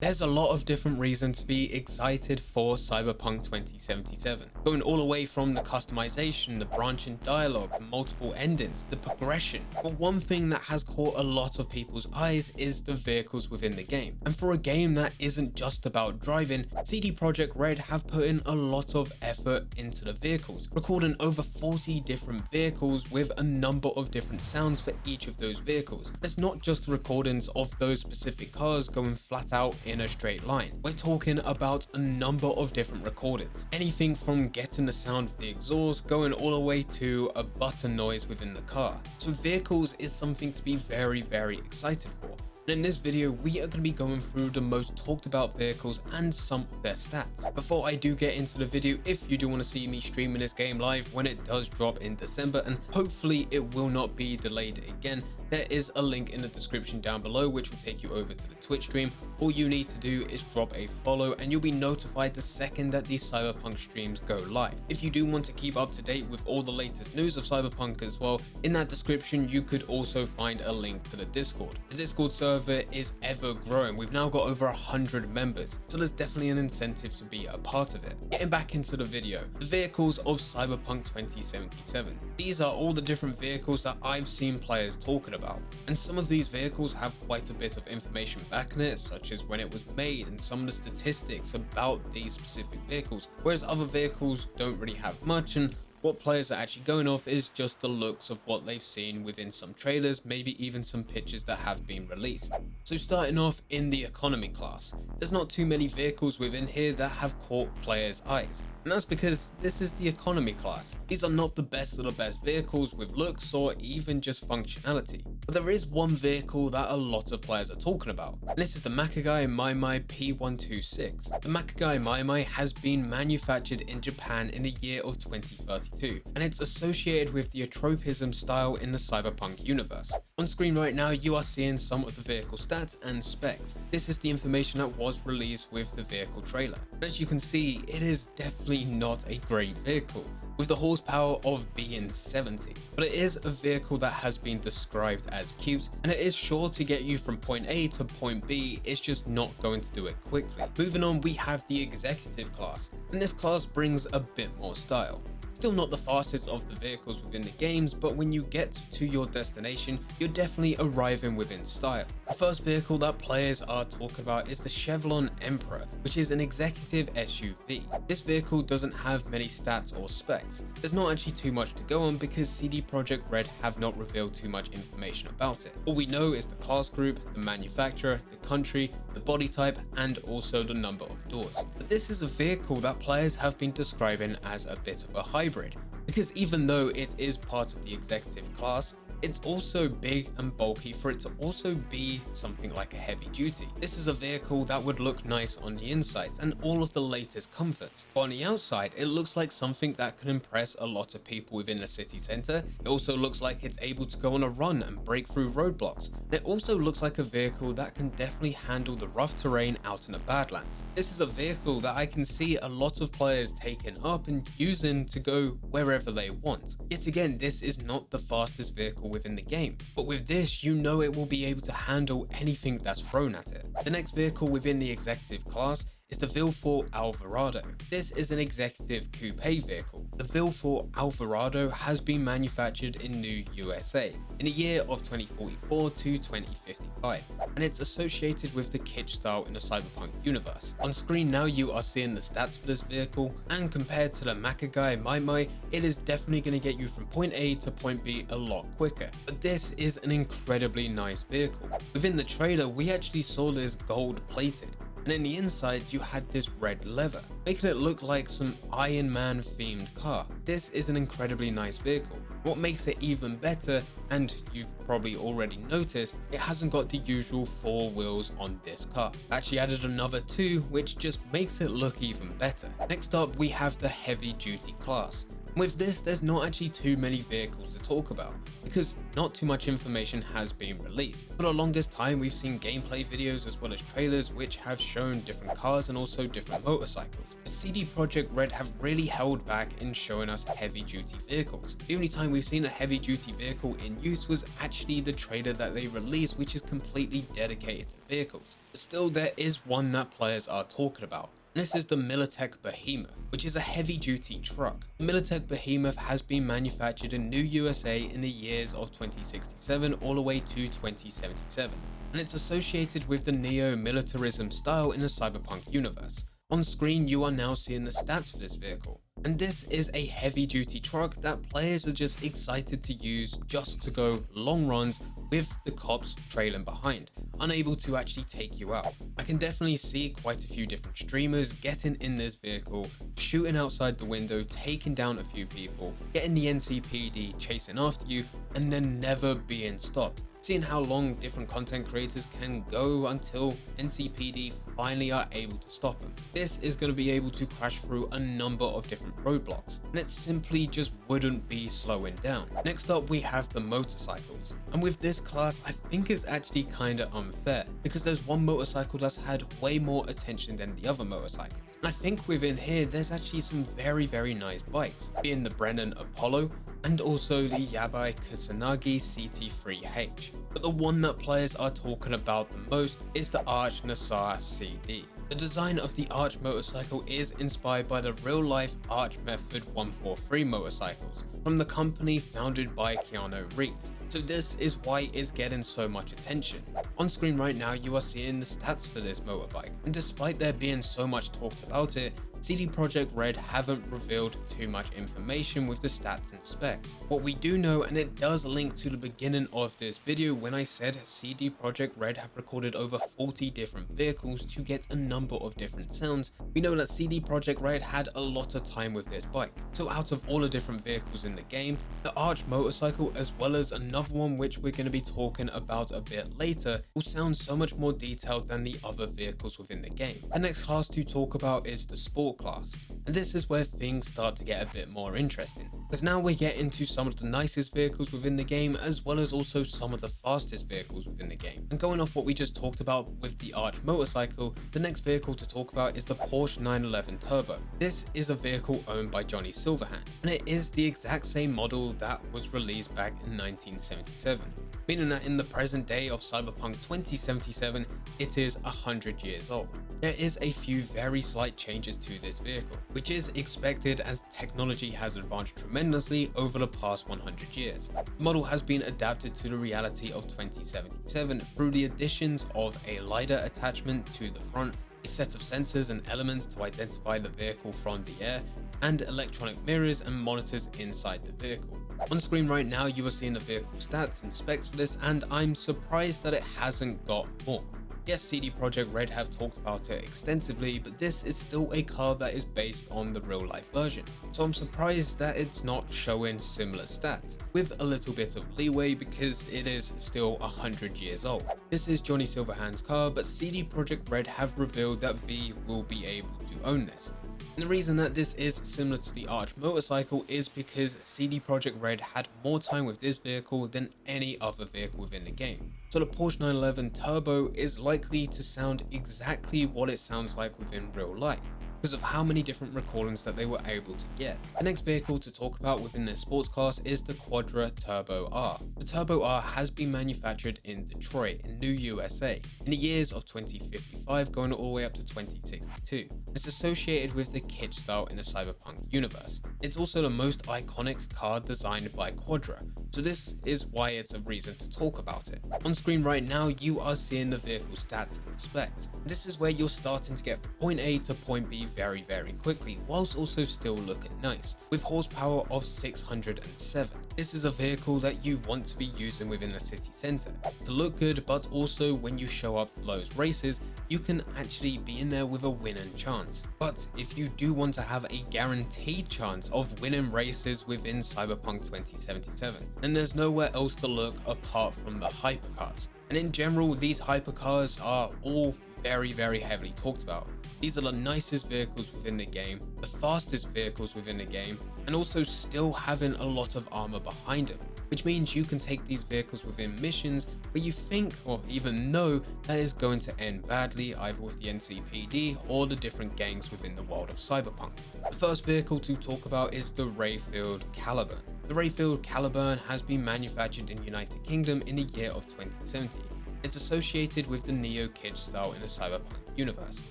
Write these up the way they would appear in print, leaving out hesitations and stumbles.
There's a lot of different reasons to be excited for Cyberpunk 2077, going all the way from the customization, the branching dialogue, the multiple endings, the progression. But one thing that has caught a lot of people's eyes is the vehicles within the game. And for a game that isn't just about driving, CD Projekt Red have put in a lot of effort into the vehicles, recording over 40 different vehicles with a number of different sounds for each of those vehicles. It's not just recordings of those specific cars going flat out in a straight line. We're talking about a number of different recordings. Anything from getting the sound of the exhaust going all the way to a button noise within the car. So vehicles is something to be very excited for. And in this video, we are going to be going through the most talked about vehicles and some of their stats. Before I do get into the video, if you do want to see me streaming this game live when it does drop in December, and hopefully it will not be delayed again, there is a link in the description down below which will take you over to the Twitch stream. All you need to do is drop a follow and you'll be notified the second that these Cyberpunk streams go live. If you do want to keep up to date with all the latest news of Cyberpunk as well, in that description you could also find a link to the Discord. The Discord server is ever growing. We've now got over 100 members, so there's definitely an incentive to be a part of it. Getting back into the video, the vehicles of Cyberpunk 2077. These are all the different vehicles that I've seen players talking about, and some of these vehicles have quite a bit of information backing it, such as when it was made and some of the statistics about these specific vehicles, whereas other vehicles don't really have much, and what players are actually going off is just the looks of what they've seen within some trailers, maybe even some pictures that have been released. So starting off in the economy class, there's not too many vehicles within here that have caught players' eyes. And that's because this is the economy class. These are not the best of the best vehicles with looks or even just functionality. But there is one vehicle that a lot of players are talking about, and this is the Makagai Maimai P126. The Makagai Maimai has been manufactured in Japan in the year of 2032, and it's associated with the tropism style in the Cyberpunk universe. On screen right now you are seeing some of the vehicle stats and specs. This is the information that was released with the vehicle trailer. As you can see, it is definitely not a great vehicle, with the horsepower of being 70, but it is a vehicle that has been described as cute, and it is sure to get you from point A to point B. It's just not going to do it quickly. Moving on, we have the executive class, and this class brings a bit more style. Still not the fastest of the vehicles within the games, but when you get to your destination, you're definitely arriving within style. The first vehicle that players are talking about is the Chevron Emperor, which is an executive SUV. This vehicle doesn't have many stats or specs. There's not actually too much to go on because CD Projekt Red have not revealed too much information about it. All we know is the class group, the manufacturer, the country, the body type, and also the number of doors. But this is a vehicle that players have been describing as a bit of a hybrid, because even though it is part of the executive class, it's also big and bulky for it to also be something like a heavy duty. This is a vehicle that would look nice on the inside and all of the latest comforts, but on the outside it looks like something that could impress a lot of people within the city center. It also looks like it's able to go on a run and break through roadblocks, and it also looks like a vehicle that can definitely handle the rough terrain out in the Badlands. This is a vehicle that I can see a lot of players taking up and using to go wherever they want. Yet again, this is not the fastest vehicle within the game, but with this you know it will be able to handle anything that's thrown at it. The next vehicle within the executive class is the Rayfield Alvarado. This is an executive coupe vehicle. The Rayfield Alvarado has been manufactured in New USA in the year of 2044 to 2055, and it's associated with the kitsch style in the Cyberpunk universe. On screen now you are seeing the stats for this vehicle, and compared to the Makagai Maimai, it is definitely going to get you from point A to point B a lot quicker. But this is an incredibly nice vehicle. Within the trailer we actually saw this gold plated, and in the inside you had this red leather, making it look like some Iron Man themed car. This is an incredibly nice vehicle. What makes it even better, and you've probably already noticed, it hasn't got the usual 4 wheels on this car. Actually added another 2, which just makes it look even better. Next up we have the heavy duty class. With this, there's not actually too many vehicles to talk about, because not too much information has been released. For the longest time, we've seen gameplay videos as well as trailers which have shown different cars and also different motorcycles. But CD Projekt Red have really held back in showing us heavy duty vehicles. The only time we've seen a heavy duty vehicle in use was actually the trailer that they released, which is completely dedicated to vehicles. But still, there is one that players are talking about. This is the Militech Behemoth, which is a heavy-duty truck. The Militech Behemoth has been manufactured in New USA in the years of 2067 all the way to 2077, and it's associated with the neo-militarism style in the Cyberpunk universe. On screen, you are now seeing the stats for this vehicle, and this is a heavy-duty truck that players are just excited to use just to go long runs with the cops trailing behind, unable to actually take you out. I can definitely see quite a few different streamers getting in this vehicle, shooting outside the window, taking down a few people, getting the NCPD chasing after you, and then never being stopped. Seeing how long different content creators can go until NCPD finally are able to stop them. This is going to be able to crash through a number of different roadblocks, and it simply just wouldn't be slowing down. Next up, we have the motorcycles, and with this class I think it's actually kinda unfair, because there's one motorcycle that's had way more attention than the other motorcycles. And I think within here there's actually some very nice bikes, being the Brennan Apollo and also the Yabai Kusanagi CT3H. But the one that players are talking about the most is the Arch Nassau CD. The design of the Arch motorcycle is inspired by the real-life Arch Method 143 motorcycles from the company founded by Keanu Reeves. So this is why it's getting so much attention. On screen right now you are seeing the stats for this motorbike, and despite there being so much talked about it, CD Projekt Red haven't revealed too much information with the stats and specs. What we do know, and it does link to the beginning of this video when I said CD Projekt Red have recorded over 40 different vehicles to get a number of different sounds, we know that CD Projekt Red had a lot of time with this bike. So out of all the different vehicles in the game, the Arch motorcycle as well as another one which we're going to be talking about a bit later will sound so much more detailed than the other vehicles within the game. The next class to talk about is the Sport class, and this is where things start to get a bit more interesting, because now we get into some of the nicest vehicles within the game as well as also some of the fastest vehicles within the game. And going off what we just talked about with the Arch motorcycle, the next vehicle to talk about is the Porsche 911 Turbo. This is a vehicle owned by Johnny Silverhand, and it is the exact same model that was released back in 1977, meaning that in the present day of Cyberpunk 2077 it is 100 years old. There is a few very slight changes to this vehicle, which is expected as technology has advanced tremendously over the past 100 years. The model has been adapted to the reality of 2077 through the additions of a LiDAR attachment to the front, a set of sensors and elements to identify the vehicle from the air, and electronic mirrors and monitors inside the vehicle. On screen right now you are seeing the vehicle stats and specs for this, and I'm surprised that it hasn't got more. Yes, CD Projekt Red have talked about it extensively, but this is still a car that is based on the real life version. So I'm surprised that it's not showing similar stats, with a little bit of leeway because it is still 100 years old. This is Johnny Silverhand's car, but CD Projekt Red have revealed that V will be able to own this. And the reason that this is similar to the Arch motorcycle is because CD Projekt Red had more time with this vehicle than any other vehicle within the game. So the Porsche 911 Turbo is likely to sound exactly what it sounds like within real life, because of how many different recordings that they were able to get. The next vehicle to talk about within their sports class is the Quadra Turbo R. The Turbo R has been manufactured in Detroit in New USA in the years of 2055 going all the way up to 2062. It's associated with the kitsch style in the Cyberpunk universe. It's also the most iconic car designed by Quadra, so this is why it's a reason to talk about it. On screen right now you are seeing the vehicle stats and specs. This is where you're starting to get from point A to point B very quickly, whilst also still looking nice, with horsepower of 607. This is a vehicle that you want to be using within the city centre to look good, but also when you show up for those races you can actually be in there with a winning chance. But if you do want to have a guaranteed chance of winning races within Cyberpunk 2077, then there's nowhere else to look apart from the hypercars. And in general, these hypercars are all very heavily talked about. These are the nicest vehicles within the game, the fastest vehicles within the game, and also still having a lot of armor behind them, which means you can take these vehicles within missions where you think or even know that is going to end badly, either with the NCPD or the different gangs within the world of Cyberpunk. The first vehicle to talk about is the Rayfield Caliburn. The Rayfield Caliburn has been manufactured in United Kingdom in the year of 2070. It's associated with the neo-kid style in the Cyberpunk universe.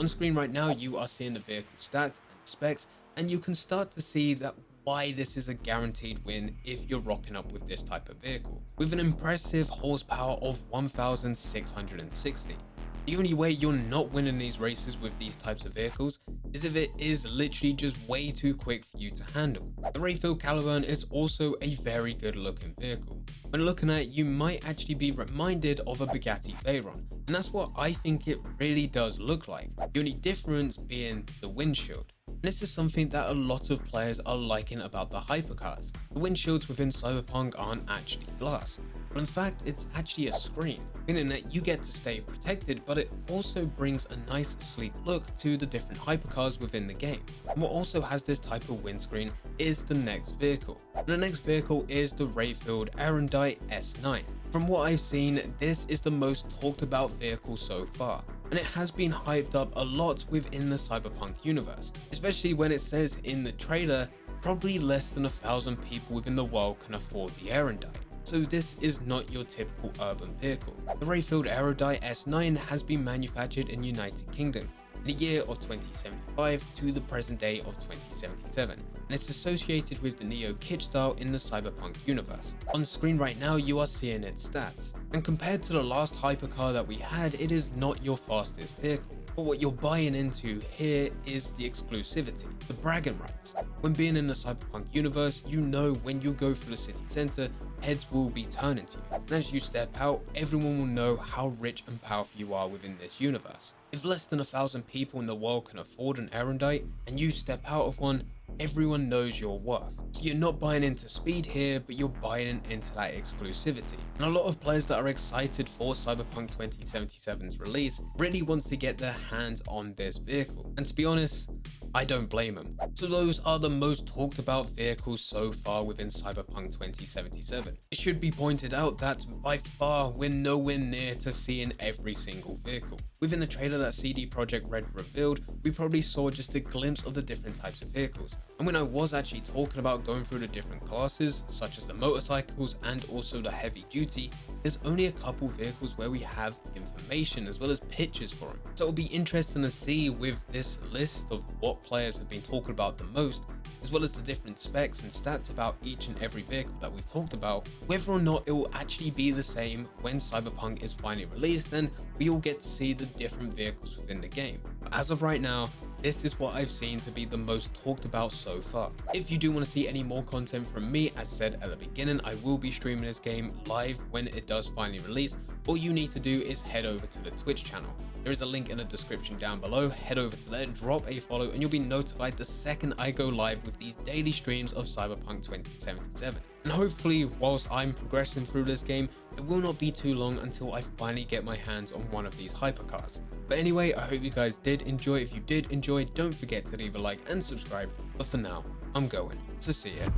On screen right now, you are seeing the vehicle stats and specs, and you can start to see that why this is a guaranteed win if you're rocking up with this type of vehicle. With an impressive horsepower of 1,660. The only way you're not winning these races with these types of vehicles is if it is literally just way too quick for you to handle. The Rayfield Caliburn is also a very good looking vehicle. When looking at it, you might actually be reminded of a Bugatti Veyron, and that's what I think it really does look like. The only difference being the windshield. And this is something that a lot of players are liking about the hypercars. The windshields within Cyberpunk aren't actually glass, but in fact it's actually a screen, meaning that you get to stay protected, but it also brings a nice sleek look to the different hypercars within the game. And what also has this type of windscreen is the next vehicle. And the next vehicle is the Rayfield Aerondite S9. From what I've seen, this is the most talked about vehicle so far, and it has been hyped up a lot within the Cyberpunk universe, especially when it says in the trailer probably less than 1,000 people within the world can afford the Aerondite. So this is not your typical urban vehicle. The Rayfield Aerody S9 has been manufactured in United Kingdom in the year of 2075 to the present day of 2077, and it's associated with the neo-kid style in the Cyberpunk universe. On screen right now you are seeing its stats, and compared to the last hypercar that we had, it is not your fastest vehicle. But what you're buying into here is the exclusivity, the bragging rights. When being in the Cyberpunk universe, you know when you go through the city centre, heads will be turning to you. And as you step out, everyone will know how rich and powerful you are within this universe. If less than 1,000 people in the world can afford an Aerondite, and you step out of one, everyone knows your worth. So you're not buying into speed here, but you're buying into that exclusivity. And a lot of players that are excited for Cyberpunk 2077's release really wants to get their hands on this vehicle. And to be honest, I don't blame them. So those are the most talked about vehicles so far within Cyberpunk 2077. It should be pointed out that by far we're nowhere near to seeing every single vehicle. Within the trailer that CD Projekt Red revealed, we probably saw just a glimpse of the different types of vehicles. And when I was actually talking about going through the different classes, such as the motorcycles and also the heavy duty, there's only a couple vehicles where we have information as well as pictures for them. So it'll be interesting to see with this list of what players have been talking about the most, as well as the different specs and stats about each and every vehicle that we've talked about, whether or not it will actually be the same when Cyberpunk is finally released, then we all get to see the different vehicles within the game. But as of right now, this is what I've seen to be the most talked about so far. If you do want to see any more content from me, as said at the beginning, I will be streaming this game live when it does finally release. All you need to do is head over to the Twitch channel. There is a link in the description down below. Head over to there, drop a follow, and you'll be notified the second I go live with these daily streams of Cyberpunk 2077. And hopefully, whilst I'm progressing through this game, it will not be too long until I finally get my hands on one of these hypercars. But anyway, I hope you guys did enjoy. If you did enjoy, don't forget to leave a like and subscribe. But for now, I'm going. So see ya.